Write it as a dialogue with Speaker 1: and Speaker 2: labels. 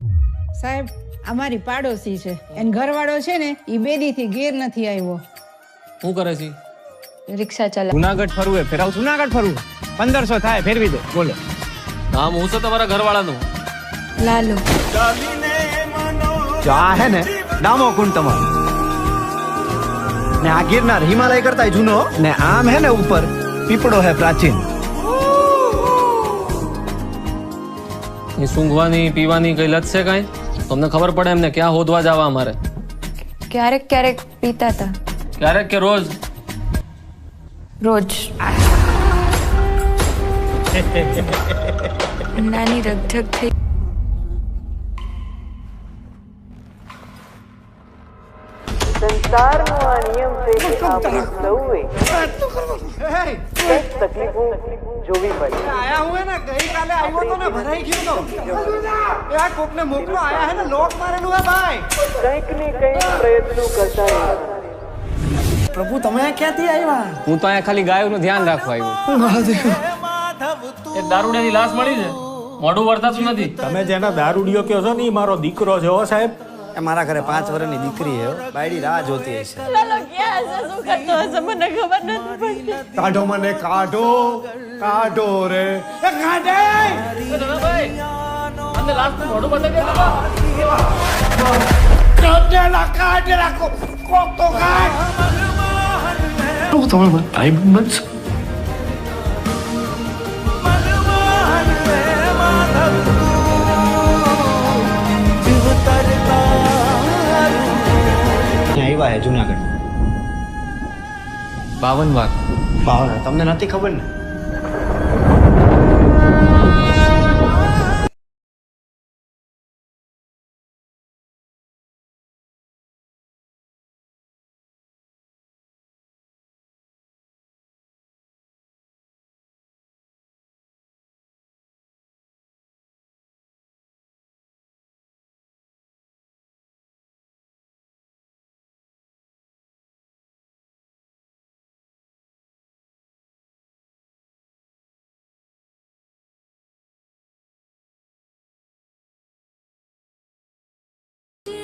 Speaker 1: સાહેબ અમારી પાડોશી છે એન ઘરવાળો છે ને ઈ બેદીથી ઘેર નથી આવ્યો.
Speaker 2: શું કરે છે?
Speaker 3: રિક્ષા ચલા.
Speaker 4: જુનાગઢ ફરવું ફેરાવ જુનાગઢ ફરવું 1500 થાય ફેરવી દો. બોલો
Speaker 2: નામ હું છે તમારા ઘરવાળાનું?
Speaker 3: લાલો.
Speaker 5: જો આ હે ને ડામો કુંડ તમારો ને આ ગિરનાર હિમાલય કરતા જૂનો ને આમ હે ને ઉપર પીપળો હે પ્રાચીન.
Speaker 2: એ સૂંઘવાની પીવાની કઈ લત છે કાંઈ? તમને ખબર પડે એમને ક્યાં હોદવા જવા અમારે?
Speaker 3: ક્યારેક ક્યારેક પીતા હતા.
Speaker 2: ક્યારેક કે રોજ?
Speaker 3: રોજ. નાની રગઝગ થઈ.
Speaker 6: સંસારનો આ નિયમ છે કે આપણે સૌએ કંઈક તકલીફો જોવી પડે.
Speaker 5: આયા હું હે ને ગઈકાલે આવ્યો તો ને ભરાઈ ગયો તો એ આ કોકને મોકલો આયા હે ને લોક મારેલું હે ભાઈ.
Speaker 6: કંઈક ને કંઈક પ્રયત્નો કરતા રહેવા.
Speaker 5: પ્રભુ તમે ક્યાંથી આવ્યા?
Speaker 4: હું તો અહીંયા ખાલી ગાયોનું ધ્યાન રાખવા આવ્યો.
Speaker 2: એક દારૂડિયાની લાશ મળી છે, મોઢું વર્તાતું નથી.
Speaker 7: તમે જેના દારૂડિયો કહો છો ને એ મારો દીકરો છે હો સાહેબ.
Speaker 5: એ મારા ઘરે 5 વર્ષની દીકરી હે બાયડી રાહ જોતી હશે. કાઢો મને કાઢો કાઢો રે એ કાઢે
Speaker 2: અને લાશનું મોઢું બતાવી દે.
Speaker 5: કાઢેલા કાઢેલા કોક તો કાઢ. આવ્યા હે જુનાગઢ
Speaker 4: 52 વાર.
Speaker 5: તમને નથી ખબર ને?